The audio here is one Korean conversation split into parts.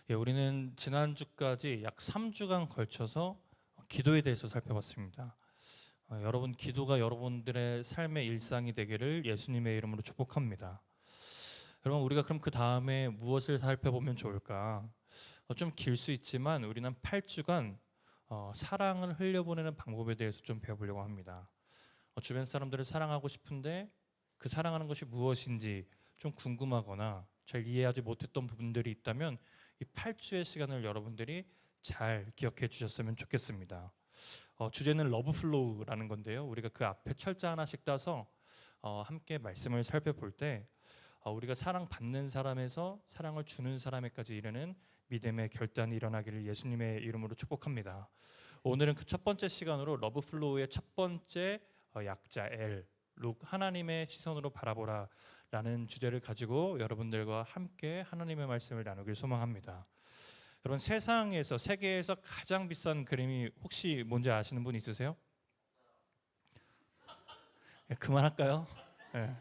예, 우리는 지난주까지 약 3주간 걸쳐서 기도에 대해서 살펴봤습니다. 여러분, 기도가 여러분들의 삶의 일상이 되기를 예수님의 이름으로 축복합니다. 여러분, 우리가 그럼 그 다음에 무엇을 살펴보면 좋을까? 좀 길 수 있지만 우리는 8주간 사랑을 흘려보내는 방법에 대해서 좀 배워보려고 합니다. 주변 사람들을 사랑하고 싶은데 그 사랑하는 것이 무엇인지 좀 궁금하거나 잘 이해하지 못했던 부분들이 있다면 이 8주의 시간을 여러분들이 잘 기억해 주셨으면 좋겠습니다. 주제는 러브플로우라는 건데요. 우리가 그 앞에 철자 하나씩 따서 함께 말씀을 살펴볼 때 우리가 사랑받는 사람에서 사랑을 주는 사람에까지 이르는 믿음의 결단이 일어나기를 예수님의 이름으로 축복합니다. 오늘은 그 첫 번째 시간으로 러브플로우의 첫 번째 약자 L, 룩 하나님의 시선으로 바라보라 라는 주제를 가지고 여러분들과 함께 하나님의 말씀을 나누길 소망합니다. 여러분, 세계에서 가장 비싼 그림이 혹시 뭔지 아시는 분 있으세요? 그만할까요? 네.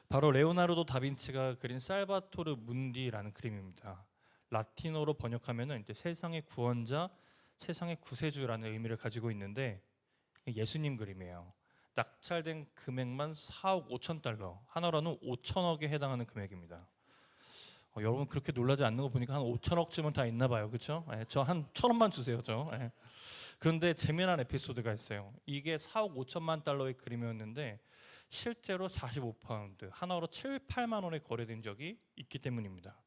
바로 레오나르도 다빈치가 그린 살바토르 문디라는 그림입니다. 라틴어로 번역하면 이제 세상의 구원자, 세상의 구세주라는 의미를 가지고 있는데 예수님 그림이에요. 낙찰된 금액만 4억 5천 달러, 하나로는 5천억에 해당하는 금액입니다. 여러분 그렇게 놀라지 않는 거 보니까 한 5천억쯤은 다 있나 봐요. 그렇죠? 저 한 1,000원만 주세요. 그런데 재미난 에피소드가 있어요. 이게 4억 5천만 달러의 그림이었는데 실제로 45파운드, 하나로 7, 8만 원에 거래된 적이 있기 때문입니다.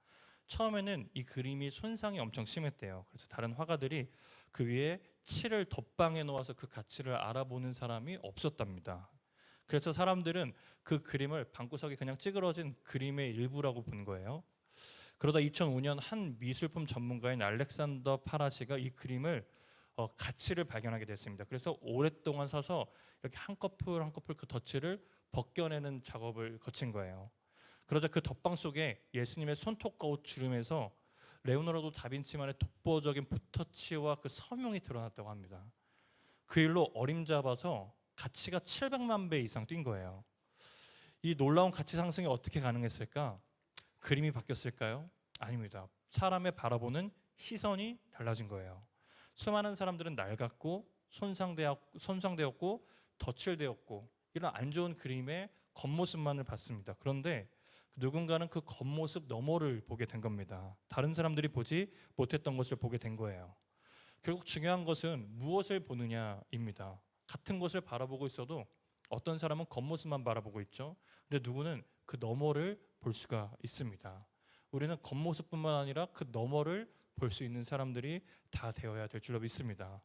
처음에는 이 그림이 손상이 엄청 심했대요. 그래서 다른 화가들이 그 위에 칠을 덧방해 놓아서 그 가치를 알아보는 사람이 없었답니다. 그래서 사람들은 그 그림을 방구석에 그냥 찌그러진 그림의 일부라고 본 거예요. 그러다 2005년 한 미술품 전문가인 알렉산더 파라시가 이 그림을 가치를 발견하게 됐습니다. 그래서 오랫동안 서서 이렇게 한 커플 한 커플 그 덧칠을 벗겨내는 작업을 거친 거예요. 그러자 그 덧방 속에 예수님의 손톱과 옷 주름에서 레오나르도 다빈치만의 독보적인 붓터치와 그 서명이 드러났다고 합니다. 그 일로 어림잡아서 가치가 700만 배 이상 뛴 거예요. 이 놀라운 가치 상승이 어떻게 가능했을까? 그림이 바뀌었을까요? 아닙니다. 사람의 바라보는 시선이 달라진 거예요. 수많은 사람들은 낡았고 손상되었고 덧칠되었고 이런 안 좋은 그림의 겉모습만을 봤습니다. 그런데 누군가는 그 겉모습 너머를 보게 된 겁니다. 다른 사람들이 보지 못했던 것을 보게 된 거예요. 결국 중요한 것은 무엇을 보느냐입니다. 같은 것을 바라보고 있어도 어떤 사람은 겉모습만 바라보고 있죠. 근데 누구는 그 너머를 볼 수가 있습니다. 우리는 겉모습뿐만 아니라 그 너머를 볼 수 있는 사람들이 다 되어야 될 줄로 믿습니다.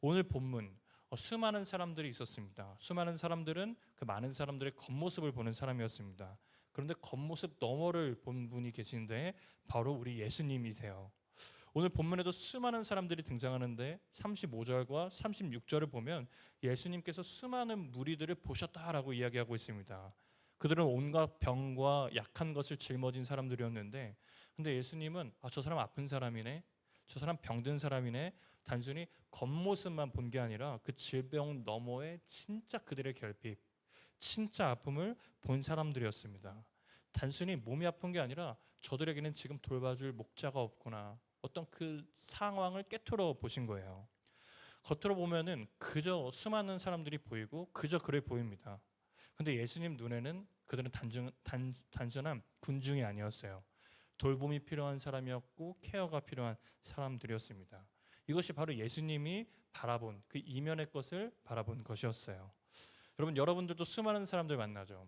오늘 본문 수많은 사람들이 있었습니다. 수많은 사람들은 그 많은 사람들의 겉모습을 보는 사람이었습니다. 그런데 겉모습 너머를 본 분이 계신데 바로 우리 예수님이세요. 오늘 본문에도 수많은 사람들이 등장하는데 35절과 36절을 보면 예수님께서 수많은 무리들을 보셨다라고 이야기하고 있습니다. 그들은 온갖 병과 약한 것을 짊어진 사람들이었는데 근데 예수님은 저 사람 아픈 사람이네, 저 사람 병든 사람이네, 단순히 겉모습만 본 게 아니라 그 질병 너머에 진짜 그들의 결핍, 진짜 아픔을 본 사람들이었습니다. 단순히 몸이 아픈 게 아니라 저들에게는 지금 돌봐줄 목자가 없구나, 어떤 그 상황을 깨트려 보신 거예요. 겉으로 보면은 그저 수많은 사람들이 보이고 그저 그래 보입니다. 근데 예수님 눈에는 그들은 단순한 군중이 아니었어요. 돌봄이 필요한 사람이었고 케어가 필요한 사람들이었습니다. 이것이 바로 예수님이 바라본 그 이면의 것을 바라본 것이었어요. 여러분들도 수많은 사람들 만나죠.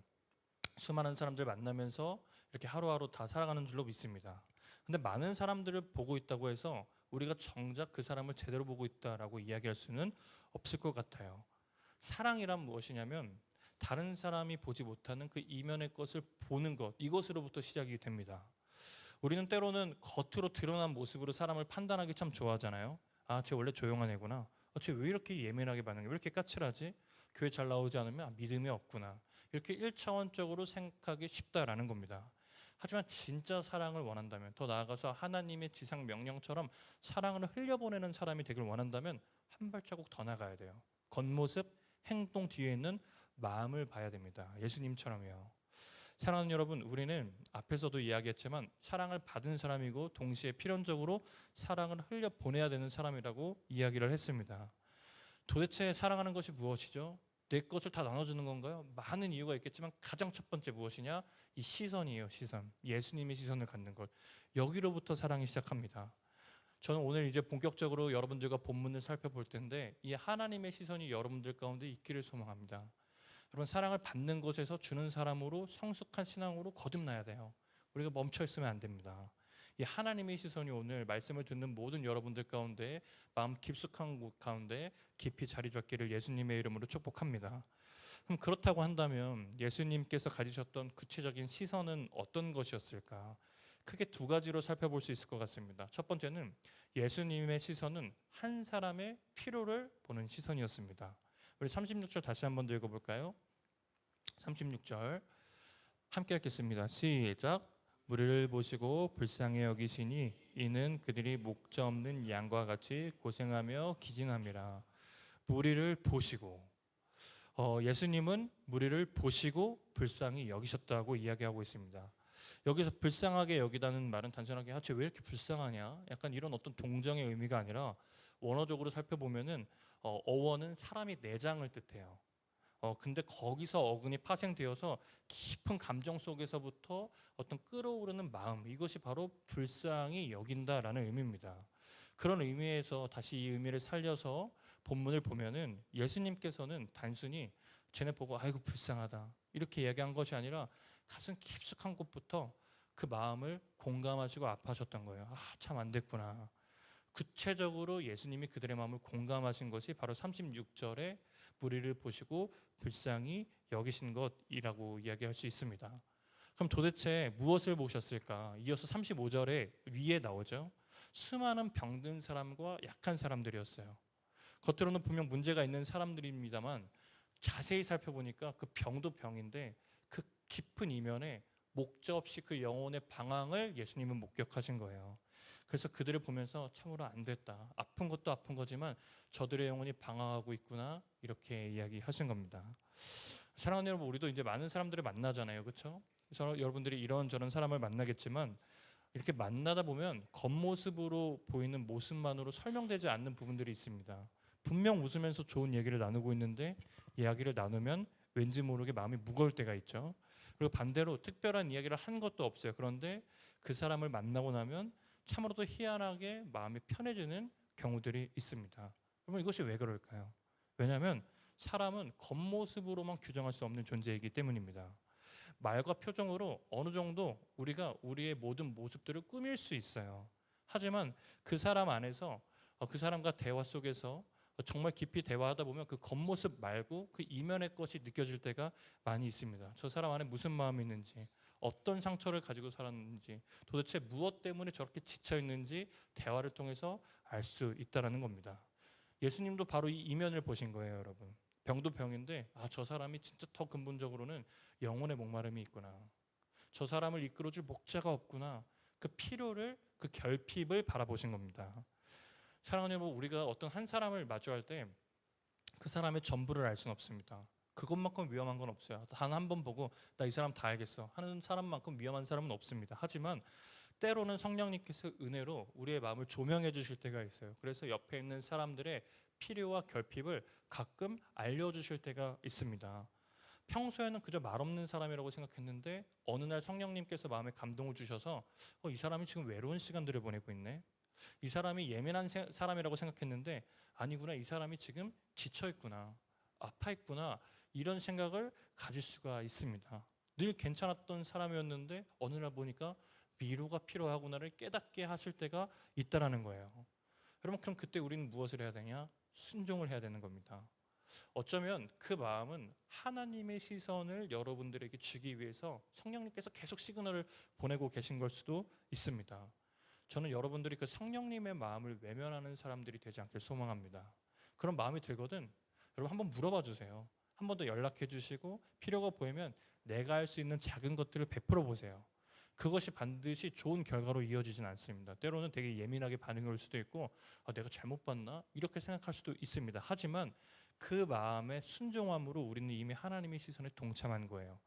수많은 사람들 만나면서 이렇게 하루하루 다 살아가는 줄로 믿습니다. 근데 많은 사람들을 보고 있다고 해서 우리가 정작 그 사람을 제대로 보고 있다라고 이야기할 수는 없을 것 같아요. 사랑이란 무엇이냐면 다른 사람이 보지 못하는 그 이면의 것을 보는 것, 이것으로부터 시작이 됩니다. 우리는 때로는 겉으로 드러난 모습으로 사람을 판단하기 참 좋아하잖아요. 쟤 원래 조용한 애구나. 쟤 왜 이렇게 예민하게 반응해? 왜 이렇게 까칠하지? 교회 잘 나오지 않으면 믿음이 없구나. 이렇게 1차원적으로 생각하기 쉽다라는 겁니다. 하지만 진짜 사랑을 원한다면, 더 나아가서 하나님의 지상 명령처럼 사랑을 흘려보내는 사람이 되길 원한다면 한 발자국 더 나가야 돼요. 겉모습, 행동 뒤에 있는 마음을 봐야 됩니다. 예수님처럼요. 사랑하는 여러분, 우리는 앞에서도 이야기했지만 사랑을 받은 사람이고 동시에 필연적으로 사랑을 흘려 보내야 되는 사람이라고 이야기를 했습니다. 도대체 사랑하는 것이 무엇이죠? 내 것을 다 나눠주는 건가요? 많은 이유가 있겠지만 가장 첫 번째 무엇이냐? 이 시선이에요. 시선. 예수님의 시선을 갖는 것. 여기로부터 사랑이 시작합니다. 저는 오늘 이제 본격적으로 여러분들과 본문을 살펴볼 텐데 이 하나님의 시선이 여러분들 가운데 있기를 소망합니다. 여러분, 사랑을 받는 곳에서 주는 사람으로 성숙한 신앙으로 거듭나야 돼요. 우리가 멈춰 있으면 안 됩니다. 이 하나님의 시선이 오늘 말씀을 듣는 모든 여러분들 가운데 마음 깊숙한 곳 가운데 깊이 자리 잡기를 예수님의 이름으로 축복합니다. 그럼 그렇다고 한다면 예수님께서 가지셨던 구체적인 시선은 어떤 것이었을까? 크게 두 가지로 살펴볼 수 있을 것 같습니다. 첫 번째는 예수님의 시선은 한 사람의 필요를 보는 시선이었습니다. 우리 36절 다시 한번 더 읽어볼까요? 36절 함께 읽겠습니다. 시작. 무리를 보시고 불쌍히 여기시니 이는 그들이 목자 없는 양과 같이 고생하며 기진함이라. 무리를 보시고, 예수님은 무리를 보시고 불쌍히 여기셨다고 이야기하고 있습니다. 여기서 불쌍하게 여기다는 말은 단순하게 쟤 왜 이렇게 불쌍하냐, 약간 이런 어떤 동정의 의미가 아니라 원어적으로 살펴보면은 어원은 사람이 내장을 뜻해요. 근데 거기서 어근이 파생되어서 깊은 감정 속에서부터 어떤 끓어오르는 마음, 이것이 바로 불쌍히 여긴다라는 의미입니다. 그런 의미에서 다시 이 의미를 살려서 본문을 보면은 예수님께서는 단순히 쟤네 보고 아이고 불쌍하다 이렇게 이야기한 것이 아니라 가슴 깊숙한 곳부터 그 마음을 공감하시고 아파하셨던 거예요. 참 안 됐구나. 구체적으로 예수님이 그들의 마음을 공감하신 것이 바로 36절에 무리를 보시고 불쌍히 여기신 것이라고 이야기할 수 있습니다. 그럼 도대체 무엇을 보셨을까? 이어서 35절에 위에 나오죠. 수많은 병든 사람과 약한 사람들이었어요. 겉으로는 분명 문제가 있는 사람들입니다만 자세히 살펴보니까 그 병도 병인데 그 깊은 이면에 목적 없이 그 영혼의 방황을 예수님은 목격하신 거예요. 그래서 그들을 보면서 참으로 안 됐다. 아픈 것도 아픈 거지만 저들의 영혼이 방황하고 있구나. 이렇게 이야기하신 겁니다. 사랑하는 여러분, 우리도 이제 많은 사람들을 만나잖아요. 그렇죠? 그래서 여러분들이 이런저런 사람을 만나겠지만 이렇게 만나다 보면 겉모습으로 보이는 모습만으로 설명되지 않는 부분들이 있습니다. 분명 웃으면서 좋은 얘기를 나누고 있는데 이야기를 나누면 왠지 모르게 마음이 무거울 때가 있죠. 그리고 반대로 특별한 이야기를 한 것도 없어요. 그런데 그 사람을 만나고 나면 참으로도 희한하게 마음이 편해지는 경우들이 있습니다. 그러면 이것이 왜 그럴까요? 왜냐하면 사람은 겉모습으로만 규정할 수 없는 존재이기 때문입니다. 말과 표정으로 어느 정도 우리가 우리의 모든 모습들을 꾸밀 수 있어요. 하지만 그 사람 안에서 그 사람과 대화 속에서 정말 깊이 대화하다 보면 그 겉모습 말고 그 이면의 것이 느껴질 때가 많이 있습니다. 저 사람 안에 무슨 마음이 있는지, 어떤 상처를 가지고 살았는지, 도대체 무엇 때문에 저렇게 지쳐 있는지 대화를 통해서 알 수 있다라는 겁니다. 예수님도 바로 이 이면을 보신 거예요, 여러분. 병도 병인데 저 사람이 진짜 더 근본적으로는 영혼의 목마름이 있구나. 저 사람을 이끌어줄 목자가 없구나. 그 필요를, 그 결핍을 바라보신 겁니다. 사랑하는 여러분, 우리가 어떤 한 사람을 마주할 때 그 사람의 전부를 알 수는 없습니다. 그것만큼 위험한 건 없어요. 단 한 번 보고 나 이 사람 다 알겠어 하는 사람만큼 위험한 사람은 없습니다. 하지만 때로는 성령님께서 은혜로 우리의 마음을 조명해 주실 때가 있어요. 그래서 옆에 있는 사람들의 필요와 결핍을 가끔 알려주실 때가 있습니다. 평소에는 그저 말없는 사람이라고 생각했는데 어느 날 성령님께서 마음에 감동을 주셔서 이 사람이 지금 외로운 시간들을 보내고 있네. 이 사람이 예민한 사람이라고 생각했는데 아니구나, 이 사람이 지금 지쳐있구나, 아파있구나, 이런 생각을 가질 수가 있습니다. 늘 괜찮았던 사람이었는데 어느 날 보니까 위로가 필요하구나를 깨닫게 하실 때가 있다라는 거예요. 여러분, 그럼 그때 우리는 무엇을 해야 되냐? 순종을 해야 되는 겁니다. 어쩌면 그 마음은 하나님의 시선을 여러분들에게 주기 위해서 성령님께서 계속 시그널을 보내고 계신 걸 수도 있습니다. 저는 여러분들이 그 성령님의 마음을 외면하는 사람들이 되지 않길 소망합니다. 그런 마음이 들거든 여러분 한번 물어봐 주세요. 한 번 더 연락해 주시고 필요가 보이면 내가 할 수 있는 작은 것들을 베풀어 보세요. 그것이 반드시 좋은 결과로 이어지진 않습니다. 때로는 되게 예민하게 반응을 올 수도 있고 내가 잘못 봤나? 이렇게 생각할 수도 있습니다. 하지만 그 마음의 순종함으로 우리는 이미 하나님의 시선에 동참한 거예요.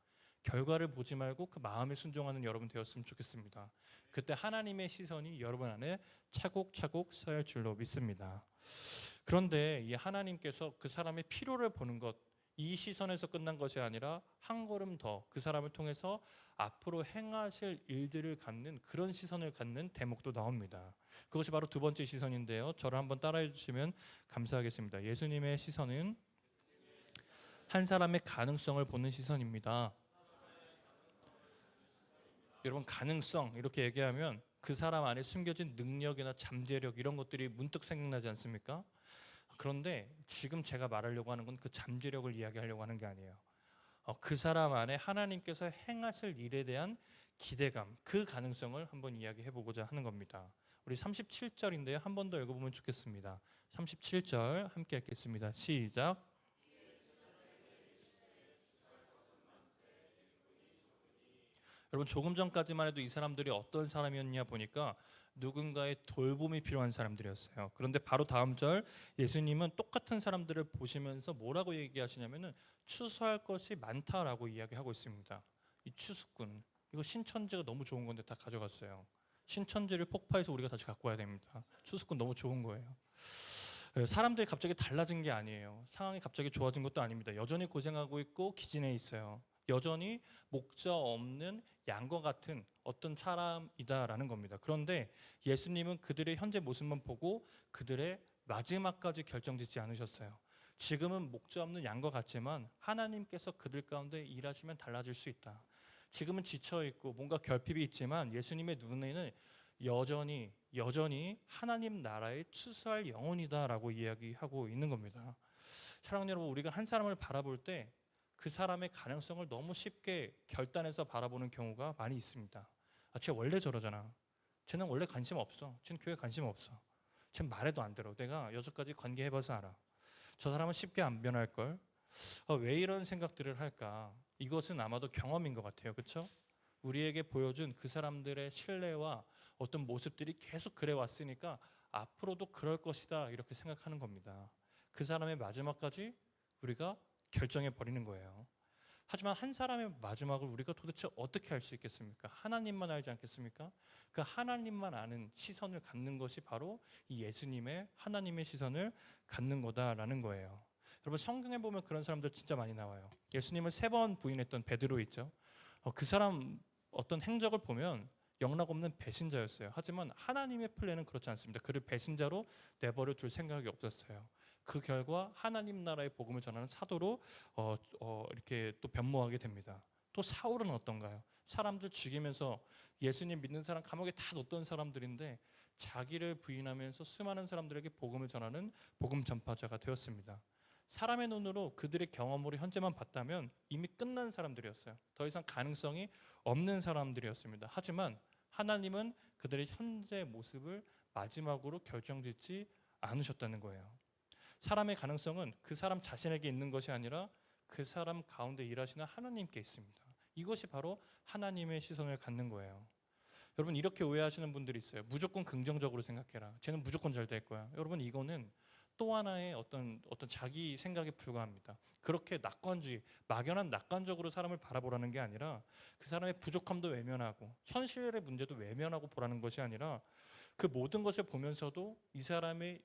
결과를 보지 말고 그 마음에 순종하는 여러분 되었으면 좋겠습니다. 그때 하나님의 시선이 여러분 안에 차곡차곡 쌓일 줄로 믿습니다. 그런데 이 하나님께서 그 사람의 필요를 보는 것, 이 시선에서 끝난 것이 아니라 한 걸음 더 그 사람을 통해서 앞으로 행하실 일들을 갖는 그런 시선을 갖는 대목도 나옵니다. 그것이 바로 두 번째 시선인데요. 저를 한번 따라해 주시면 감사하겠습니다. 예수님의 시선은 한 사람의 가능성을 보는 시선입니다. 여러분, 가능성 이렇게 얘기하면 그 사람 안에 숨겨진 능력이나 잠재력 이런 것들이 문득 생각나지 않습니까? 그런데 지금 제가 말하려고 하는 건 그 잠재력을 이야기하려고 하는 게 아니에요. 그 사람 안에 하나님께서 행하실 일에 대한 기대감, 그 가능성을 한번 이야기해 보고자 하는 겁니다. 우리 37절인데요. 한 번 더 읽어보면 좋겠습니다. 37절 함께 읽겠습니다. 시작. 여러분, 조금 전까지만 해도 이 사람들이 어떤 사람이었냐 보니까 누군가의 돌봄이 필요한 사람들이었어요. 그런데 바로 다음 절 예수님은 똑같은 사람들을 보시면서 뭐라고 얘기하시냐면은 추수할 것이 많다라고 이야기하고 있습니다. 이 추수꾼, 이거 신천지가 너무 좋은 건데 다 가져갔어요. 신천지를 폭파해서 우리가 다시 갖고 와야 됩니다. 추수꾼 너무 좋은 거예요. 사람들이 갑자기 달라진 게 아니에요. 상황이 갑자기 좋아진 것도 아닙니다. 여전히 고생하고 있고 기진해 있어요. 여전히 목자 없는 양과 같은 어떤 사람이다라는 겁니다. 그런데 예수님은 그들의 현재 모습만 보고 그들의 마지막까지 결정짓지 않으셨어요. 지금은 목자 없는 양과 같지만 하나님께서 그들 가운데 일하시면 달라질 수 있다. 지금은 지쳐 있고 뭔가 결핍이 있지만 예수님의 눈에는 여전히 하나님 나라의 추수할 영혼이다라고 이야기하고 있는 겁니다. 사랑하는 여러분, 우리가 한 사람을 바라볼 때 그 사람의 가능성을 너무 쉽게 결단해서 바라보는 경우가 많이 있습니다. 쟤 원래 저러잖아. 쟤는 원래 관심 없어. 쟤는 교회 관심 없어. 쟤는 말해도 안 들어. 내가 여태까지 관계해봐서 알아. 저 사람은 쉽게 안 변할걸. 왜 이런 생각들을 할까? 이것은 아마도 경험인 것 같아요. 그렇죠? 우리에게 보여준 그 사람들의 신뢰와 어떤 모습들이 계속 그래 왔으니까 앞으로도 그럴 것이다 이렇게 생각하는 겁니다. 그 사람의 마지막까지 우리가 결정해 버리는 거예요. 하지만 한 사람의 마지막을 우리가 도대체 어떻게 알 수 있겠습니까? 하나님만 알지 않겠습니까? 그 하나님만 아는 시선을 갖는 것이 바로 이 예수님의 하나님의 시선을 갖는 거다라는 거예요. 여러분, 성경에 보면 그런 사람들 진짜 많이 나와요. 예수님을 3번 부인했던 베드로 있죠. 그 사람 어떤 행적을 보면 영락없는 배신자였어요. 하지만 하나님의 플랜은 그렇지 않습니다. 그를 배신자로 내버려 둘 생각이 없었어요. 그 결과 하나님 나라의 복음을 전하는 사도로 이렇게 또 변모하게 됩니다. 또 사울은 어떤가요? 사람들 죽이면서 예수님 믿는 사람 감옥에 다 넣었던 사람들인데 자기를 부인하면서 수많은 사람들에게 복음을 전하는 복음 전파자가 되었습니다. 사람의 눈으로 그들의 경험으로 현재만 봤다면 이미 끝난 사람들이었어요. 더 이상 가능성이 없는 사람들이었습니다. 하지만 하나님은 그들의 현재 모습을 마지막으로 결정짓지 않으셨다는 거예요. 사람의 가능성은 그 사람 자신에게 있는 것이 아니라 그 사람 가운데 일하시는 하나님께 있습니다. 이것이 바로 하나님의 시선을 갖는 거예요. 여러분, 이렇게 오해하시는 분들이 있어요. 무조건 긍정적으로 생각해라. 쟤는 무조건 잘 될 거야. 여러분, 이거는 또 하나의 어떤 자기 생각에 불과합니다. 그렇게 낙관주의, 막연한 낙관적으로 사람을 바라보라는 게 아니라 그 사람의 부족함도 외면하고 현실의 문제도 외면하고 보라는 것이 아니라 그 모든 것을 보면서도 이 사람의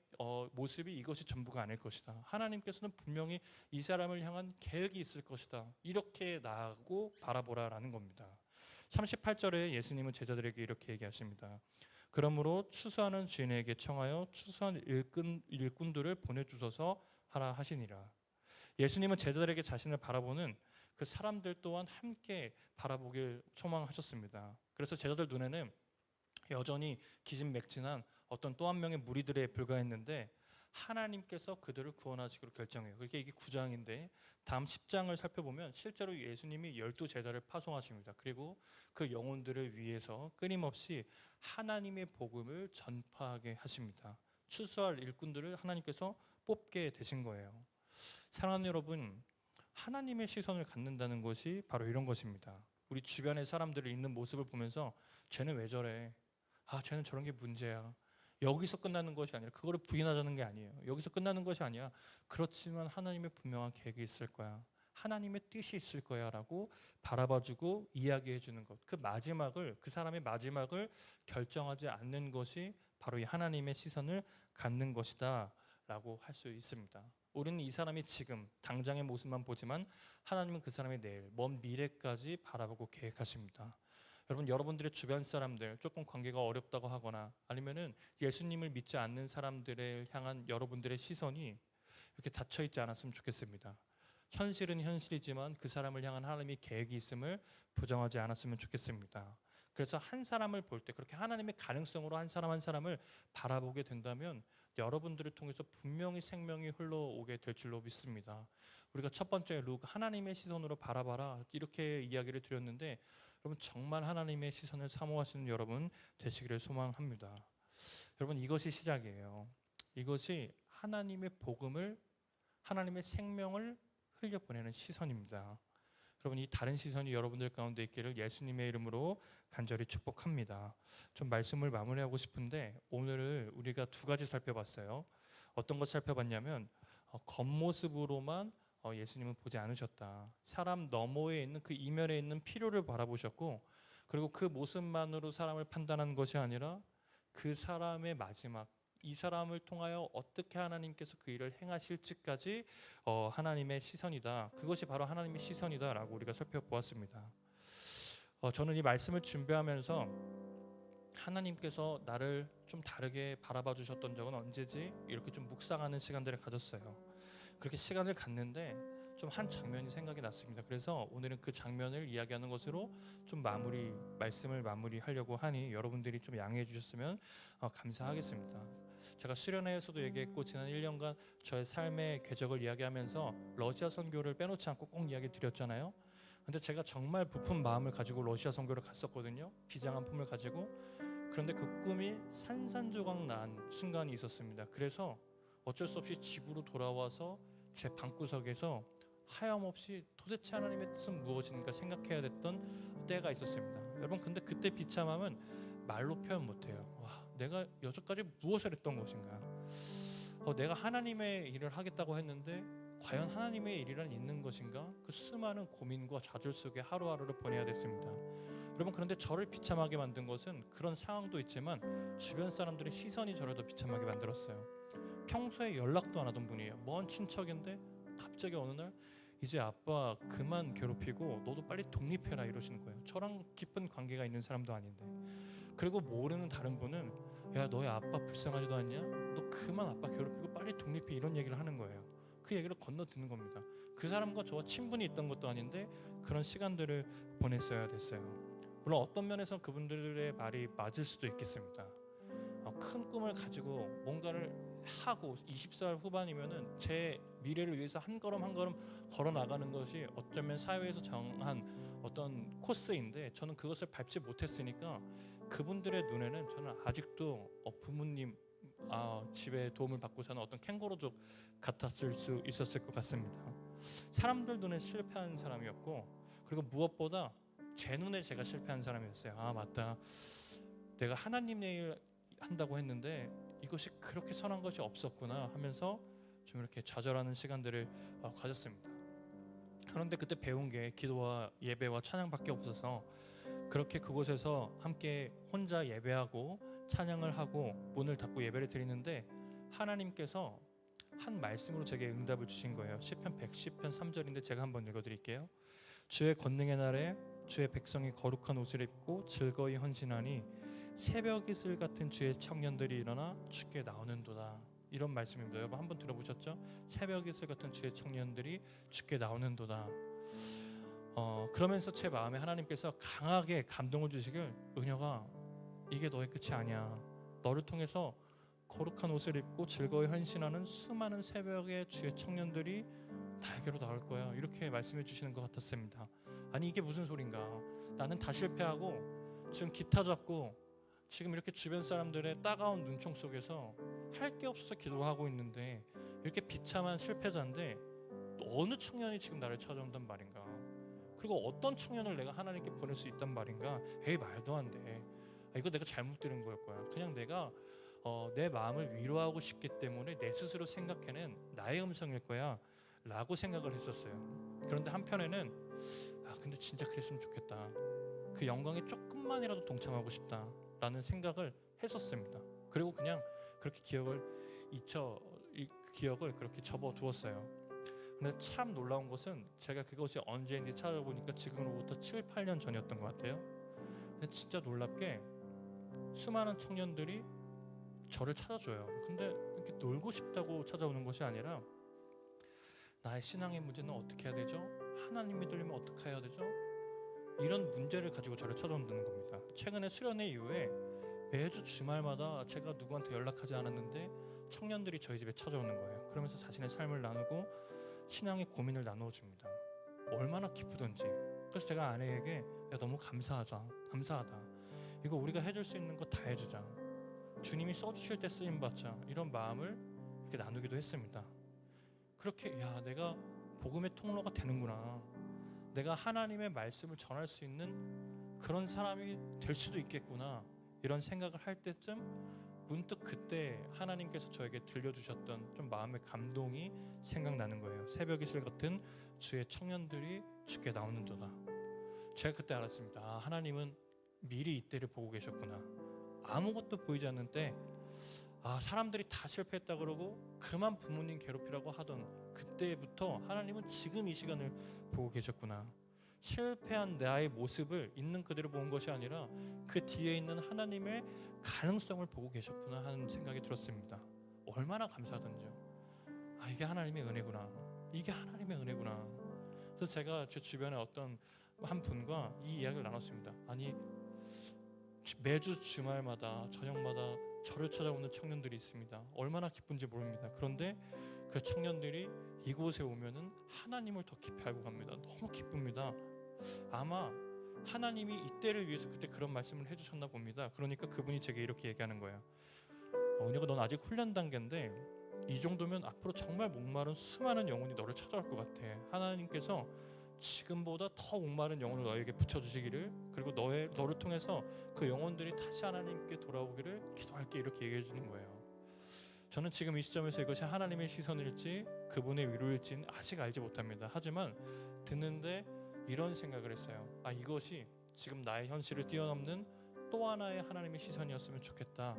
모습이 이것이 전부가 아닐 것이다. 하나님께서는 분명히 이 사람을 향한 계획이 있을 것이다. 이렇게 나아가고 바라보라라는 겁니다. 38절에 예수님은 제자들에게 이렇게 얘기하십니다. 그러므로 추수하는 주인에게 청하여 추수한 일꾼들을 보내주소서 하라 하시니라. 예수님은 제자들에게 자신을 바라보는 그 사람들 또한 함께 바라보길 소망하셨습니다. 그래서 제자들 눈에는 여전히 기진맥진한 어떤 또 한 명의 무리들에 불과했는데 하나님께서 그들을 구원하시기로 결정해요. 그렇게 이게 9장인데 다음 10장을 살펴보면 실제로 예수님이 12제자를 파송하십니다. 그리고 그 영혼들을 위해서 끊임없이 하나님의 복음을 전파하게 하십니다. 추수할 일꾼들을 하나님께서 뽑게 되신 거예요. 사랑하는 여러분, 하나님의 시선을 갖는다는 것이 바로 이런 것입니다. 우리 주변의 사람들을 있는 모습을 보면서 쟤는 왜 저래? 쟤는 저런 게 문제야. 여기서 끝나는 것이 아니라 그거를 부인하자는 게 아니에요. 여기서 끝나는 것이 아니야. 그렇지만 하나님의 분명한 계획이 있을 거야. 하나님의 뜻이 있을 거야라고 바라봐주고 이야기해주는 것. 그 사람의 마지막을 결정하지 않는 것이 바로 이 하나님의 시선을 갖는 것이다라고 할 수 있습니다. 우리는 이 사람이 지금 당장의 모습만 보지만 하나님은 그 사람의 내일, 먼 미래까지 바라보고 계획하십니다. 여러분들의 주변 사람들 조금 관계가 어렵다고 하거나 아니면은 예수님을 믿지 않는 사람들을 향한 여러분들의 시선이 이렇게 닫혀 있지 않았으면 좋겠습니다. 현실은 현실이지만 그 사람을 향한 하나님의 계획이 있음을 부정하지 않았으면 좋겠습니다. 그래서 한 사람을 볼 때 그렇게 하나님의 가능성으로 한 사람을 바라보게 된다면 여러분들을 통해서 분명히 생명이 흘러오게 될 줄로 믿습니다. 우리가 첫 번째 룩 하나님의 시선으로 바라봐라 이렇게 이야기를 드렸는데 여러분 정말 하나님의 시선을 사모하시는 여러분 되시기를 소망합니다. 여러분 이것이 시작이에요. 이것이 하나님의 복음을 하나님의 생명을 흘려보내는 시선입니다. 여러분 이 다른 시선이 여러분들 가운데 있기를 예수님의 이름으로 간절히 축복합니다. 좀 말씀을 마무리하고 싶은데 오늘 우리가 두 가지 살펴봤어요. 어떤 것 살펴봤냐면 겉모습으로만 예수님은 보지 않으셨다. 사람 너머에 있는 그 이면에 있는 필요를 바라보셨고 그리고 그 모습만으로 사람을 판단한 것이 아니라 그 사람의 마지막 이 사람을 통하여 어떻게 하나님께서 그 일을 행하실지까지 하나님의 시선이다. 그것이 바로 하나님의 시선이다라고 우리가 살펴보았습니다. 저는 이 말씀을 준비하면서 하나님께서 나를 좀 다르게 바라봐 주셨던 적은 언제지? 이렇게 좀 묵상하는 시간들을 가졌어요. 그렇게 시간을 갖는데 좀 한 장면이 생각이 났습니다. 그래서 오늘은 그 장면을 이야기하는 것으로 좀 말씀을 마무리하려고 하니 여러분들이 좀 양해해 주셨으면 감사하겠습니다. 제가 수련회에서도 얘기했고 지난 1년간 저의 삶의 궤적을 이야기하면서 러시아 선교를 빼놓지 않고 꼭 이야기 드렸잖아요. 근데 제가 정말 부푼 마음을 가지고 러시아 선교를 갔었거든요. 비장한 품을 가지고. 그런데 그 꿈이 산산조각 난 순간이 있었습니다. 그래서 어쩔 수 없이 집으로 돌아와서 제 방구석에서 하염없이 도대체 하나님의 뜻은 무엇인가 생각해야 됐던 때가 있었습니다. 여러분 근데 그때 비참함은 말로 표현 못해요. 와, 내가 여태까지 무엇을 했던 것인가? 내가 하나님의 일을 하겠다고 했는데 과연 하나님의 일이란 있는 것인가? 그 수많은 고민과 좌절 속에 하루하루를 보내야 됐습니다. 여러분 그런데 저를 비참하게 만든 것은 그런 상황도 있지만 주변 사람들의 시선이 저를 더 비참하게 만들었어요. 평소에 연락도 안 하던 분이에요. 먼 친척인데 갑자기 어느 날 이제 아빠 그만 괴롭히고 너도 빨리 독립해라 이러시는 거예요. 저랑 깊은 관계가 있는 사람도 아닌데. 그리고 모르는 다른 분은 야 너희 아빠 불쌍하지도 않냐? 너 그만 아빠 괴롭히고 빨리 독립해 이런 얘기를 하는 거예요. 그 얘기를 건너듣는 겁니다. 그 사람과 저와 친분이 있던 것도 아닌데 그런 시간들을 보냈어야 됐어요. 물론 어떤 면에서 그분들의 말이 맞을 수도 있겠습니다. 큰 꿈을 가지고 뭔가를 하고 20살 후반이면은 제 미래를 위해서 한 걸음 한 걸음 걸어 나가는 것이 어쩌면 사회에서 정한 어떤 코스인데 저는 그것을 밟지 못했으니까 그분들의 눈에는 저는 아직도 부모님 집에 도움을 받고 사는 어떤 캥거루족 같았을 수 있었을 것 같습니다. 사람들 눈에 실패한 사람이었고 그리고 무엇보다 제 눈에 제가 실패한 사람이었어요. 맞다. 내가 하나님 일 한다고 했는데 이것이 그렇게 선한 것이 없었구나 하면서 좀 이렇게 좌절하는 시간들을 가졌습니다. 그런데 그때 배운 게 기도와 예배와 찬양밖에 없어서 그렇게 그곳에서 함께 혼자 예배하고 찬양을 하고 문을 닫고 예배를 드리는데 하나님께서 한 말씀으로 제게 응답을 주신 거예요. 시편 110편 3절인데 제가 한번 읽어드릴게요. 주의 권능의 날에 주의 백성이 거룩한 옷을 입고 즐거이 헌신하니 새벽 이슬 같은 주의 청년들이 일어나 주께 나오는도다. 이런 말씀입니다. 여러분 한번 들어보셨죠? 새벽 이슬 같은 주의 청년들이 주께 나오는도다. 그러면서 제 마음에 하나님께서 강하게 감동을 주시길 은혁아 이게 너의 끝이 아니야. 너를 통해서 거룩한 옷을 입고 즐거이 헌신하는 수많은 새벽의 주의 청년들이 나에게로 나올 거야. 이렇게 말씀해 주시는 것 같았습니다. 아니 이게 무슨 소린가? 나는 다 실패하고 지금 기타 잡고 지금 이렇게 주변 사람들의 따가운 눈총 속에서 할 게 없어서 기도하고 있는데 이렇게 비참한 실패자인데 어느 청년이 지금 나를 찾아온단 말인가? 그리고 어떤 청년을 내가 하나님께 보낼 수 있단 말인가? 에이 말도 안 돼. 이거 내가 잘못 들은 걸 거야. 그냥 내가 내 마음을 위로하고 싶기 때문에 내 스스로 생각해낸 나의 음성일 거야 라고 생각을 했었어요. 그런데 한편에는 근데 진짜 그랬으면 좋겠다. 그 영광에 조금만이라도 동참하고 싶다라는 생각을 했었습니다. 그리고 그냥 그렇게 기억을 그렇게 접어두었어요. 근데 참 놀라운 것은 제가 그것이 언제인지 찾아보니까 지금으로부터 7, 8년 전이었던 것 같아요. 근데 진짜 놀랍게 수많은 청년들이 저를 찾아줘요. 근데 이렇게 놀고 싶다고 찾아오는 것이 아니라 나의 신앙의 문제는 어떻게 해야 되죠? 하나님 믿으려면 어떻게 해야 되죠? 이런 문제를 가지고 저를 찾아온다는 겁니다. 최근에 수련회 이후에 매주 주말마다 제가 누구한테 연락하지 않았는데 청년들이 저희 집에 찾아오는 거예요. 그러면서 자신의 삶을 나누고 신앙의 고민을 나누어 줍니다. 얼마나 기쁘던지. 그래서 제가 아내에게 너무 감사하다. 이거 우리가 해줄 수 있는 거 다 해주자. 주님이 써주실 때 쓰임받자. 이런 마음을 이렇게 나누기도 했습니다. 그렇게 내가 복음의 통로가 되는구나. 내가 하나님의 말씀을 전할 수 있는 그런 사람이 될 수도 있겠구나. 이런 생각을 할 때쯤 문득 그때 하나님께서 저에게 들려주셨던 좀 마음의 감동이 생각나는 거예요. 새벽 이슬 같은 주의 청년들이 주께 나오는도다. 제가 그때 알았습니다. 하나님은 미리 이때를 보고 계셨구나. 아무것도 보이지 않는 때 사람들이 다 실패했다 그러고 그만 부모님 괴롭히라고 하던 그때부터 하나님은 지금 이 시간을 보고 계셨구나. 실패한 나의 모습을 있는 그대로 본 것이 아니라 그 뒤에 있는 하나님의 가능성을 보고 계셨구나 하는 생각이 들었습니다. 얼마나 감사하던지요. 이게 하나님의 은혜구나. 이게 하나님의 은혜구나. 그래서 제가 제 주변에 어떤 한 분과 이 이야기를 나눴습니다. 매주 주말마다 저녁마다 저를 찾아오는 청년들이 있습니다. 얼마나 기쁜지 모릅니다. 그런데 그 청년들이 이곳에 오면은 하나님을 더 깊이 알고 갑니다. 너무 기쁩니다. 아마 하나님이 이때를 위해서 그때 그런 말씀을 해주셨나 봅니다. 그러니까 그분이 제게 이렇게 얘기하는 거예요. 은혜가 넌 아직 훈련 단계인데 이 정도면 앞으로 정말 목마른 수많은 영혼이 너를 찾아올 것 같아. 하나님께서 지금보다 더 목마른 영혼을 너에게 붙여주시기를, 그리고 너를 통해서 그 영혼들이 다시 하나님께 돌아오기를 기도할게. 이렇게 얘기해 주는 거예요. 저는 지금 이 시점에서 이것이 하나님의 시선일지 그분의 위로일지는 아직 알지 못합니다. 하지만 듣는데 이런 생각을 했어요. 이것이 지금 나의 현실을 뛰어넘는 또 하나의 하나님의 시선이었으면 좋겠다.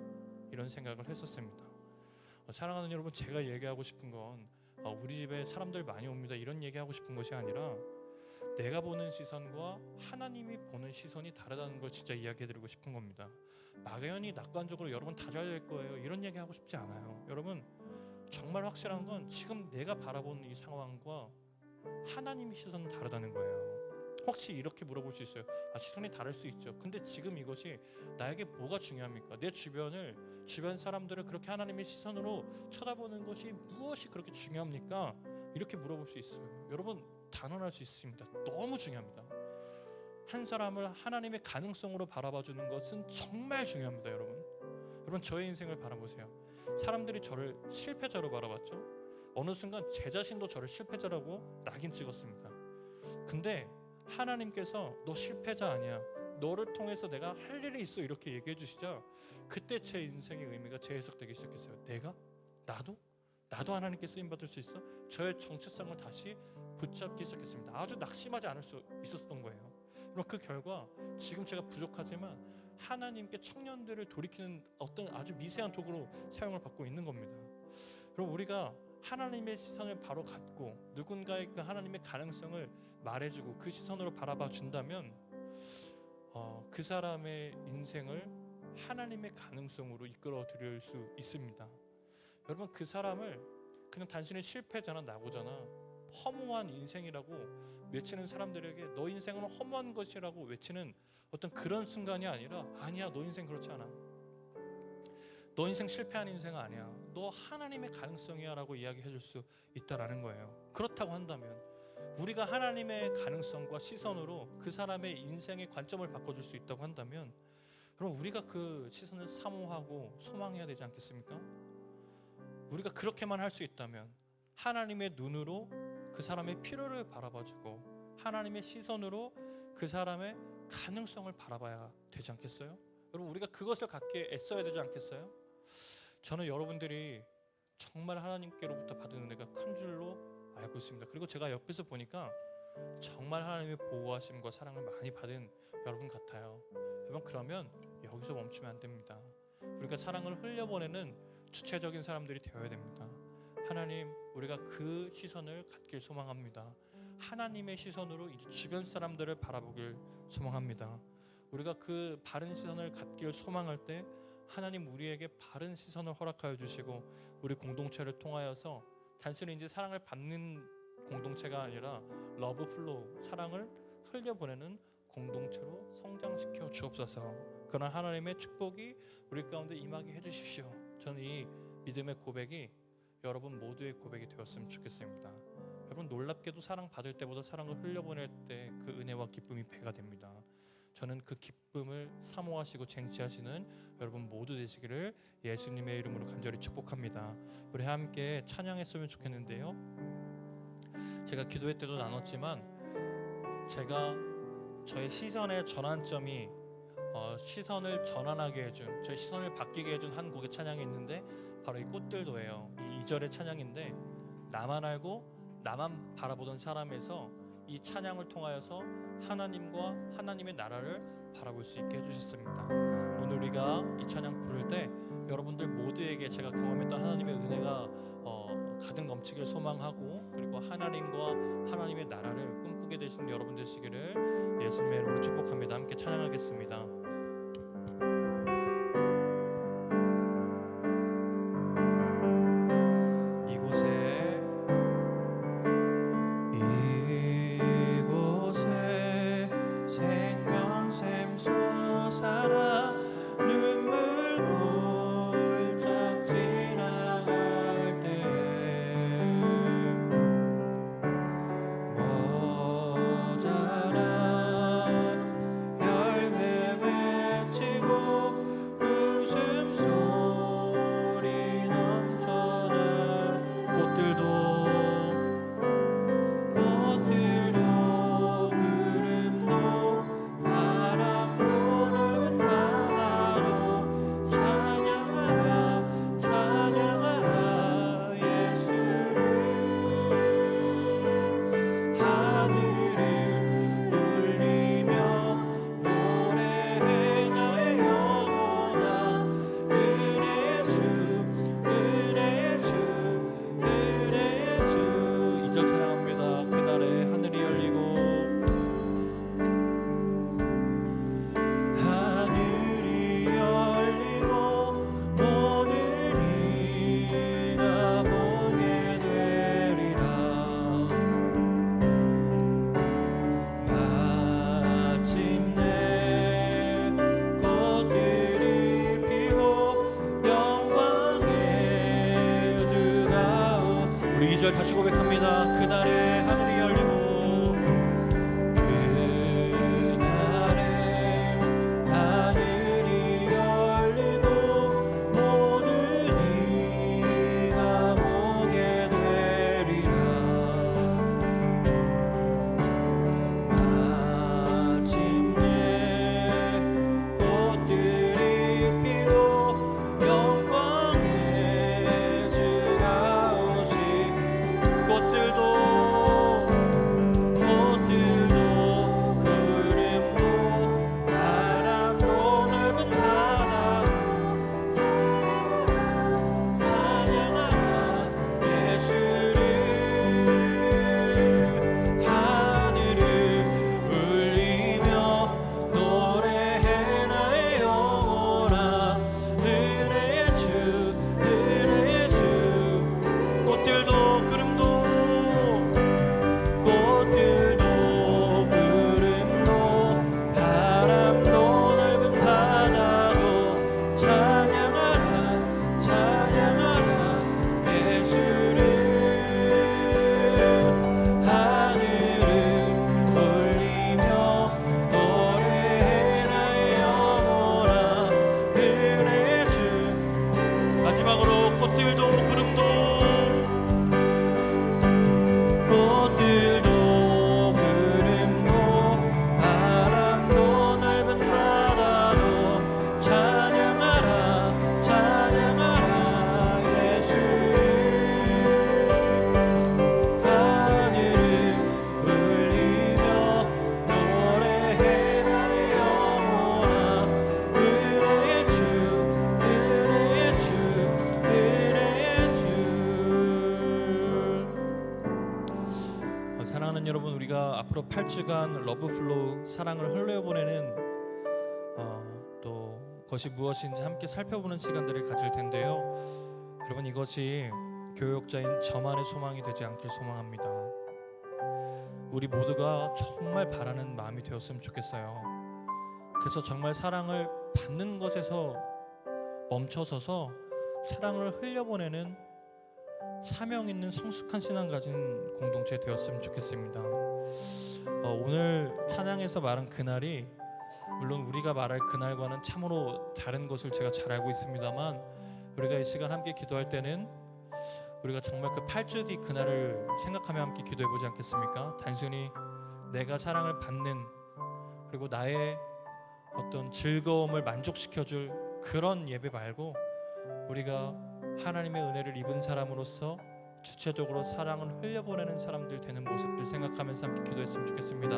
이런 생각을 했었습니다. 사랑하는 여러분, 제가 얘기하고 싶은 건 우리 집에 사람들 많이 옵니다. 이런 얘기하고 싶은 것이 아니라 내가 보는 시선과 하나님이 보는 시선이 다르다는 걸 진짜 이야기해드리고 싶은 겁니다. 막연히 낙관적으로 여러분 다 잘 될 거예요. 이런 얘기하고 싶지 않아요. 여러분, 정말 확실한 건 지금 내가 바라보는 이 상황과 하나님의 시선은 다르다는 거예요. 혹시 이렇게 물어볼 수 있어요. 시선이 다를 수 있죠. 근데 지금 이것이 나에게 뭐가 중요합니까? 내 주변 사람들을 그렇게 하나님의 시선으로 쳐다보는 것이 무엇이 그렇게 중요합니까? 이렇게 물어볼 수 있어요. 여러분, 단언할 수 있습니다. 너무 중요합니다. 한 사람을 하나님의 가능성으로 바라봐 주는 것은 정말 중요합니다. 여러분, 저의 인생을 바라보세요. 사람들이 저를 실패자로 바라봤죠. 어느 순간 제 자신도 저를 실패자라고 낙인 찍었습니다. 근데 하나님께서 너 실패자 아니야. 너를 통해서 내가 할 일이 있어. 이렇게 얘기해 주시자 그때 제 인생의 의미가 재해석되기 시작했어요. 내가? 나도 하나님께 쓰임받을 수 있어? 저의 정체성을 다시 붙잡기 시작했습니다. 아주 낙심하지 않을 수 있었던 거예요. 그럼 그 결과 지금 제가 부족하지만 하나님께 청년들을 돌이키는 어떤 아주 미세한 도구로 사용을 받고 있는 겁니다. 그럼 우리가 하나님의 시선을 바로 갖고 누군가의 그 하나님의 가능성을 말해주고 그 시선으로 바라봐 준다면 그 사람의 인생을 하나님의 가능성으로 이끌어 드릴 수 있습니다. 여러분, 그 사람을 그냥 단순히 실패자나 낙오자나 허무한 인생이라고 외치는 사람들에게 너 인생은 허무한 것이라고 외치는 어떤 그런 순간이 아니라 아니야, 너 인생 그렇지 않아. 너 인생 실패한 인생 아니야. 너 하나님의 가능성이야 라고 이야기해 줄 수 있다라는 거예요. 그렇다고 한다면 우리가 하나님의 가능성과 시선으로 그 사람의 인생의 관점을 바꿔줄 수 있다고 한다면 그럼 우리가 그 시선을 사모하고 소망해야 되지 않겠습니까? 우리가 그렇게만 할 수 있다면 하나님의 눈으로 그 사람의 필요를 바라봐주고 하나님의 시선으로 그 사람의 가능성을 바라봐야 되지 않겠어요? 여러분, 우리가 그것을 갖기에 애써야 되지 않겠어요? 저는 여러분들이 정말 하나님께로부터 받은 은혜가 큰 줄로 알고 있습니다. 그리고 제가 옆에서 보니까 정말 하나님의 보호하심과 사랑을 많이 받은 여러분 같아요. 여러분, 그러면 여기서 멈추면 안 됩니다. 우리가 사랑을 흘려보내는 주체적인 사람들이 되어야 됩니다. 하나님, 우리가 그 시선을 갖길 소망합니다. 하나님의 시선으로 이제 주변 사람들을 바라보길 소망합니다. 우리가 그 바른 시선을 갖길 소망할 때 하나님 우리에게 바른 시선을 허락하여 주시고 우리 공동체를 통하여서 단순히 이제 사랑을 받는 공동체가 아니라 러브 플로우, 사랑을 흘려보내는 공동체로 성장시켜 주옵소서. 그러나 하나님의 축복이 우리 가운데 임하게 해주십시오. 저는 이 믿음의 고백이 여러분 모두의 고백이 되었으면 좋겠습니다. 여러분, 놀랍게도 사랑 받을 때보다 사랑을 흘려보낼 때 그 은혜와 기쁨이 배가 됩니다. 저는 그 기쁨을 사모하시고 쟁취하시는 여러분 모두 되시기를 예수님의 이름으로 간절히 축복합니다. 우리 함께 찬양했으면 좋겠는데요. 제가 기도회 때도 나눴지만 제가 저의 시선의 전환점이 시선을 전환하게 해준, 저의 시선을 바뀌게 해준 한 곡의 찬양이 있는데 바로 이 꽃들도예요. 이 2절의 찬양인데, 나만 알고 나만 바라보던 사람에서 이 찬양을 통하여서 하나님과 하나님의 나라를 바라볼 수 있게 해주셨습니다. 오늘 우리가 이 찬양 부를 때 여러분들 모두에게 제가 경험했던 하나님의 은혜가 가득 넘치길 소망하고, 그리고 하나님과 하나님의 나라를 꿈꾸게 되시는 여러분 되시기를 예수님의 이름으로 축복합니다. 함께 찬양하겠습니다. 다시 고백합니다. 그날에 하늘이 열리고, 그날에 하늘이 열리고 모든 이가 보게 되리라. 마침내 꽃들이 피고 영광의 주가 꽃들도 여러분, 우리가 앞으로 8주간 러브플로우 사랑을 흘려보내는 또 그것이 무엇인지 함께 살펴보는 시간들을 가질 텐데요. 여러분, 이것이 교역자인 저만의 소망이 되지 않길 소망합니다. 우리 모두가 정말 바라는 마음이 되었으면 좋겠어요. 그래서 정말 사랑을 받는 것에서 멈춰서서 사랑을 흘려보내는 사명 있는 성숙한 신앙 가진 공동체 되었으면 좋겠습니다. 오늘 찬양에서 말한 그날이 물론 우리가 말할 그날과는 참으로 다른 것을 제가 잘 알고 있습니다만, 우리가 이 시간 함께 기도할 때는 우리가 정말 그 8주 뒤 그날을 생각하며 함께 기도해보지 않겠습니까? 단순히 내가 사랑을 받는, 그리고 나의 어떤 즐거움을 만족시켜줄 그런 예배 말고, 우리가 하나님의 은혜를 입은 사람으로서 주체적으로 사랑을 흘려보내는 사람들 되는 모습들 생각하면서 함께 기도했으면 좋겠습니다.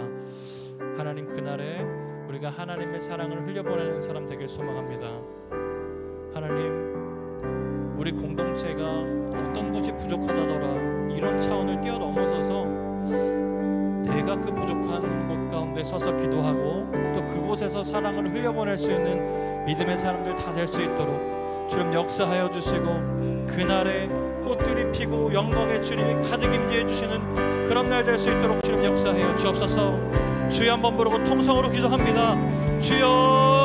하나님, 그날에 우리가 하나님의 사랑을 흘려보내는 사람 되길 소망합니다. 하나님, 우리 공동체가 어떤 것이 부족하다더라 이런 차원을 뛰어넘어서서 내가 그 부족한 곳 가운데 서서 기도하고 또 그곳에서 사랑을 흘려보낼 수 있는 믿음의 사람들 다 될 수 있도록 주님 역사하여 주시고, 그날에 꽃들이 피고 영광의 주님이 가득 임재해 주시는 그런 날 될 수 있도록 주님 역사하여 주옵소서. 주여 한번 부르고 통성으로 기도합니다. 주여.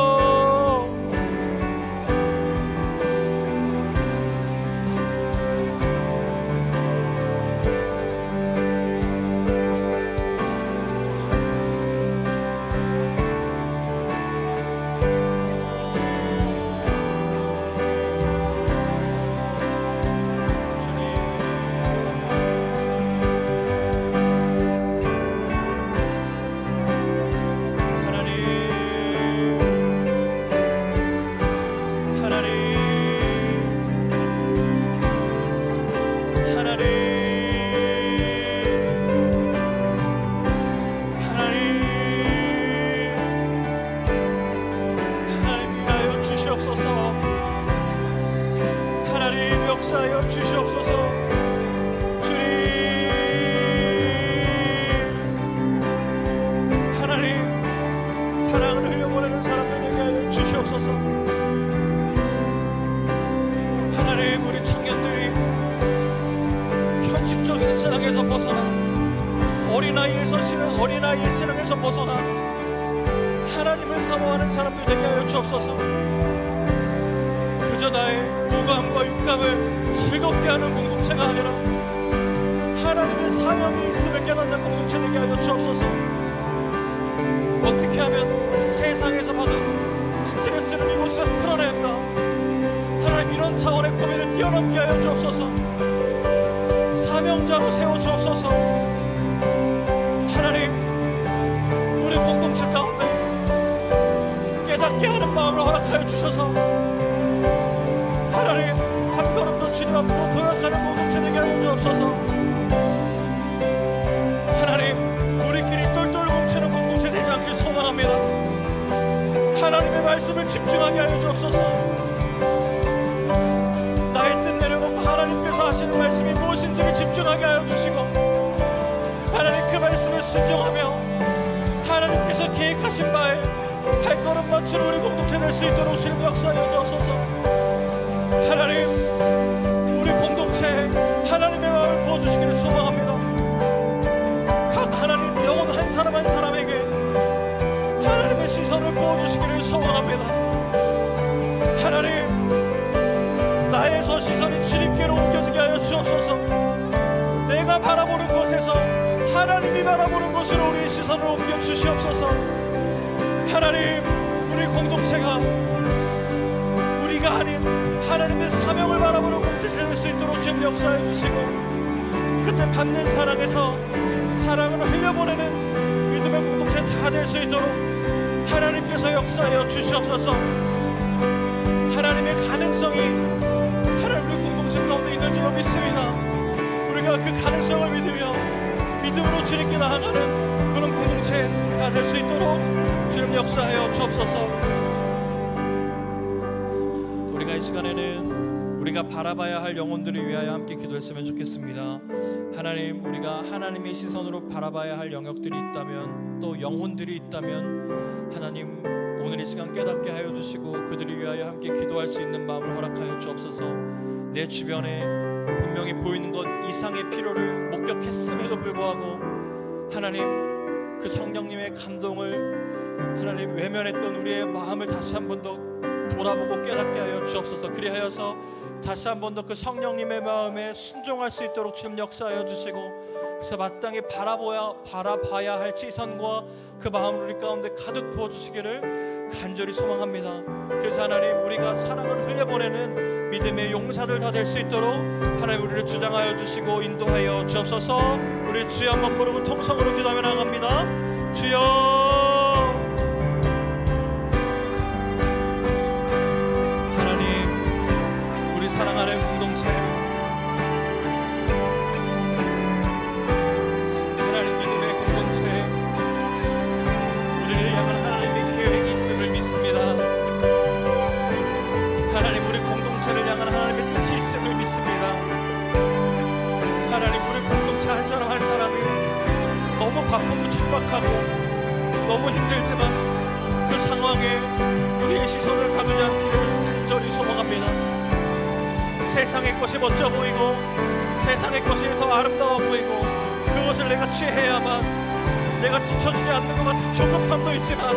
역사하여 주시옵소서. 주님, 하나님 사랑을 흘려보내는 사람들 되게 하여 주시옵소서. 하나님, 우리 청년들이 형식적인 신앙에서 벗어나 어린아이의 신앙에서 벗어나 하나님을 사모하는 사람들 되게 하여 주옵소서. 그저 나의 오감과 육감을 즐겁게 하는 공동체가 아니라 하나님의 사명이 있음을 깨닫는 공동체 되게 하여 주옵소서. 어떻게 하면 세상에서 받은 스트레스를 이곳에서 풀어낼까? 하나님, 이런 차원의 고민을 뛰어넘게 하여 주옵소서. 사명자로 세워 주옵소서. 하나님, 우리 공동체 가운데 깨닫게 하는 마음을 허락하여 주셔서 하나님, 한 걸음도 주님 앞으로 도약하는 공동체 되게 하여 주옵소서. 하나님, 우리끼리 똘똘 뭉치는 공동체 되지 않길 소망합니다. 하나님의 말씀을 집중하게 하여 주옵소서. 나의 뜻 내려놓고 하나님께서 하시는 말씀이 무엇인지를 집중하게 하여 주시고, 하나님 그 말씀을 순종하며 하나님께서 계획하신 바에 발걸음 맞춘 우리 공동체 될 수 있도록 주님 역사하여 주옵소서. 하나님, 우리 공동체에 하나님의 마음을 부어주시기를 소망합니다. 각 하나님 영혼 한 사람 한 사람에게 하나님의 시선을 부어주시기를 소망합니다. 하나님, 나에서 시선이 주님께로 옮겨지게 하여 주옵소서. 내가 바라보는 곳에서 하나님이 바라보는 곳으로 우리의 시선을 옮겨 주시옵소서. 하나님, 우리 공동체가 우리가 아닌 하나님의 사명을 바라보는 공동체 될 수 있도록 주님 역사해 주시고, 그때 받는 사랑에서 사랑을 흘려보내는 믿음의 공동체 다 될 수 있도록 하나님께서 역사하여 주시옵소서. 하나님의 가능성이 하나님 우리 공동체 가운데 있는 줄로 믿습니다. 우리가 그 가능성을 믿으며 믿음으로 주님께 나아가는 그런 공동체 다 될 수 있도록 주님 역사하여 주옵소서. 우리가 이 시간에는 우리가 바라봐야 할 영혼들을 위하여 함께 기도했으면 좋겠습니다. 하나님, 우리가 하나님의 시선으로 바라봐야 할 영역들이 있다면, 또 영혼들이 있다면 하나님 오늘 이 시간 깨닫게 하여 주시고 그들을 위하여 함께 기도할 수 있는 마음을 허락하여 주옵소서. 내 주변에 분명히 보이는 것 이상의 필요를 목격했음에도 불구하고 하나님, 그 성령님의 감동을 하나님 외면했던 우리의 마음을 다시 한 번 더 돌아보고 깨닫게 하여 주옵소서. 그리하여서 다시 한 번 더 그 성령님의 마음에 순종할 수 있도록 주님 역사하여 주시고, 그래서 마땅히 바라봐야 할 시선과 그 마음을 우리 가운데 가득 부어주시기를 간절히 소망합니다. 그래서 하나님, 우리가 사랑을 흘려보내는 믿음의 용사들 다 될 수 있도록 하나님 우리를 주장하여 주시고 인도하여 주옵소서. 우리 주여 한번 부르고 통성으로 기도하며 나갑니다. 주여, 하나님, 우리 사랑하는 공동체, 하나님 믿음의 공동체, 우리를 향한 하나님의 계획이 있음을 믿습니다. 하나님, 우리 공동체를 향한 하나님의 뜻이 있음을 믿습니다. 하나님, 우리 공동체 한 사람 한 사람이 너무 바쁘고 척박하고 너무 힘들지만 그 상황에 우리의 시선을 가두지 않기를 간절히 소망합니다. 세상의 것이 멋져 보이고 세상의 것이 더 아름다워 보이고 그것을 내가 취해야만 내가 뒤처지지 않는 것 같은 조급함도 있지만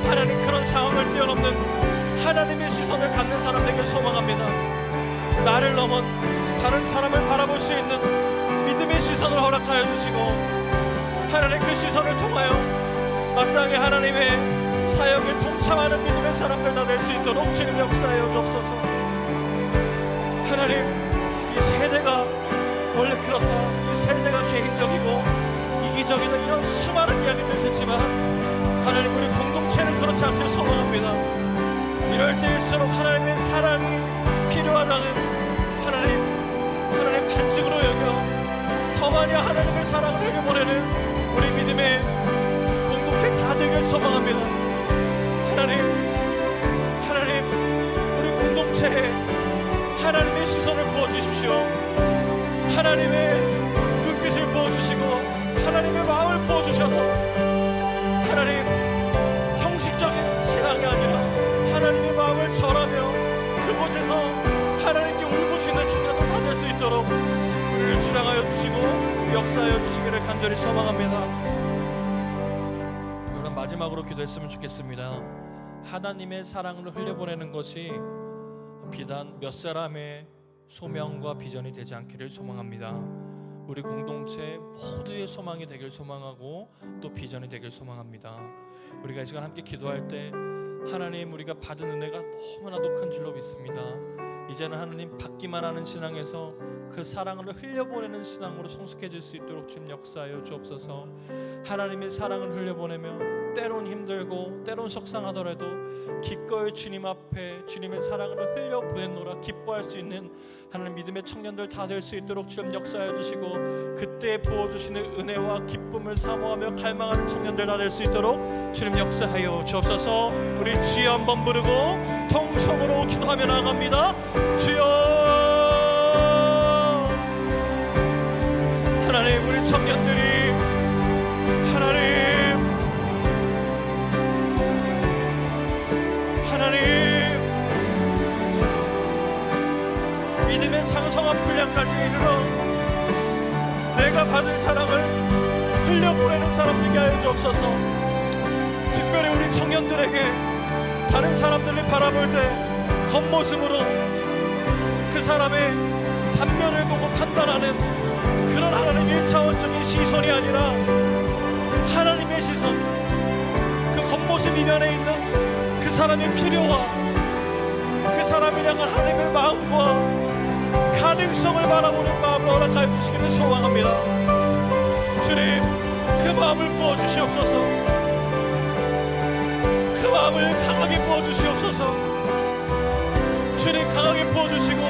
하나님, 그런 상황을 뛰어넘는 하나님의 시선을 갖는 사람 되길 소망합니다. 나를 넘은 다른 사람을 바라볼 수 있는 믿음의 시선을 허락하여 주시고, 하나님 그 시선을 통하여 마땅히 하나님의 사역을 동참하는 믿음의 사람들 다 될 수 있도록 주님 역사하여 주옵소서. 하나님, 이 세대가 원래 그렇다, 이 세대가 개인적이고 이기적이다, 이런 수많은 이야기들 듣지만 하나님, 우리 공동체는 그렇지 않길 소망합니다. 이럴 때일수록 하나님의 사랑이 필요하다는 하나님 반증으로 여겨 더 많이 하나님의 사랑을 흘려보내는 우리 믿음의 공동체 다 되길 소망합니다. 하나님, 우리 공동체에 하나님의 시선을 부어주십시오. 하나님의 눈빛을 부어주시고 하나님의 마음을 부어주셔서 하나님, 형식적인 신앙이 아니라 하나님의 마음을 전하며 그곳에서 하나님께 울부짖는 청년들 다 될 수 있도록 우리를 주장하여 주시고 역사하여 주시기를 간절히 소망합니다. 그럼 마지막으로 기도했으면 좋겠습니다. 하나님의 사랑을 흘려보내는 것이 비단 몇 사람의 소명과 비전이 되지 않기를 소망합니다. 우리 공동체 모두의 소망이 되길 소망하고 또 비전이 되길 소망합니다. 우리가 이 시간 함께 기도할 때 하나님, 우리가 받은 은혜가 너무나도 큰 줄로 믿습니다. 이제는 하나님, 받기만 하는 신앙에서 그 사랑을 흘려보내는 신앙으로 성숙해질 수 있도록 주님 역사하여 주옵소서. 하나님의 사랑을 흘려보내며 때론 힘들고 때론 속상하더라도 기꺼이 주님 앞에 주님의 사랑을 흘려보내노라 기뻐할 수 있는 하나님 믿음의 청년들 다 될 수 있도록 주님 역사하여 주시고, 그때 부어주시는 은혜와 기쁨을 사모하며 갈망하는 청년들 다 될 수 있도록 주님 역사하여 주옵소서. 우리 주여 한번 부르고 통성으로 기도하며 나아갑니다. 주여, 하나님, 우리 청년들이 하나님 믿음의 장성한 분량까지 이르러 내가 받은 사랑을 흘려보내는 사람 되게 하여 주옵소서. 특별히 우리 청년들에게 다른 사람들이 바라볼 때 겉모습으로 그 사람의 단면을 보고 판단하는 그런 하나님의 1차원적인 시선이 아니라 하나님의 시선, 그 겉모습 이면에 있는 그 사람의 필요와 그 사람을 향한 하나님의 마음과 가능성을 바라보는 마음을 허락하여 주시기를 소망합니다. 주님, 그 마음을 부어주시옵소서. 그 마음을 강하게 부어주시옵소서. 주님, 강하게 부어주시고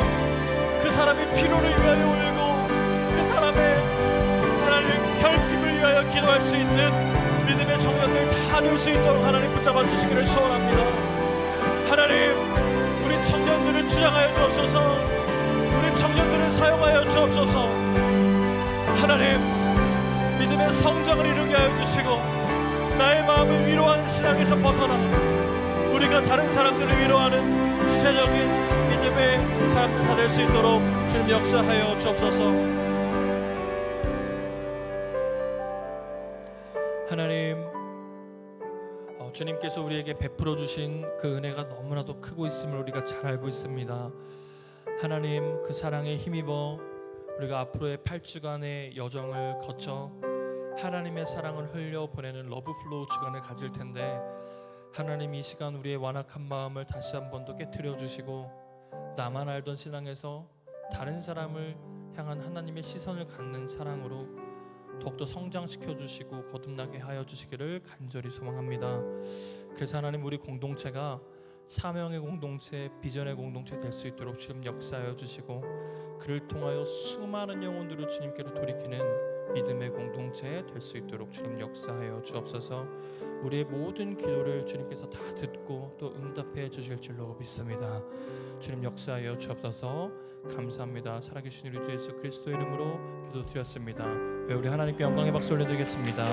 그 사람의 필요를 위하여 울고 그 사람의 하나님 결핍을 위하여 기도할 수 있는 믿음의 청년들 다 될 수 있도록 하나님 붙잡아 주시기를 소원합니다. 하나님, 우리 청년들을 주장하여 주옵소서. 우리 청년들을 사용하여 주옵소서. 하나님, 믿음의 성장을 이루게 하여 주시고 나의 마음을 위로하는 신앙에서 벗어나 우리가 다른 사람들을 위로하는 구체적인 믿음의 사람들 다 될 수 있도록 주님 역사하여 주옵소서. 하나님, 주님께서 우리에게 베풀어 주신 그 은혜가 너무나도 크고 있음을 우리가 잘 알고 있습니다. 하나님, 그 사랑에 힘입어 우리가 앞으로의 8주간의 여정을 거쳐 하나님의 사랑을 흘려 보내는 러브플로우 주간을 가질 텐데, 하나님, 이 시간 우리의 완악한 마음을 다시 한 번 더 깨트려 주시고 나만 알던 신앙에서 다른 사람을 향한 하나님의 시선을 갖는 사랑으로 더욱더 성장시켜 주시고 거듭나게 하여 주시기를 간절히 소망합니다. 그래서 하나님, 우리 공동체가 사명의 공동체, 비전의 공동체 될 수 있도록 주님 역사하여 주시고 그를 통하여 수많은 영혼들을 주님께로 돌이키는 믿음의 공동체 될 수 있도록 주님 역사하여 주옵소서. 우리의 모든 기도를 주님께서 다 듣고 또 응답해 주실 줄로 믿습니다. 주님 역사하여 주옵소서. 감사합니다. 살아계신 우리 주 예수 그리스도의 이름으로 기도드렸습니다. 우리 하나님께 영광의 박수 올려드리겠습니다.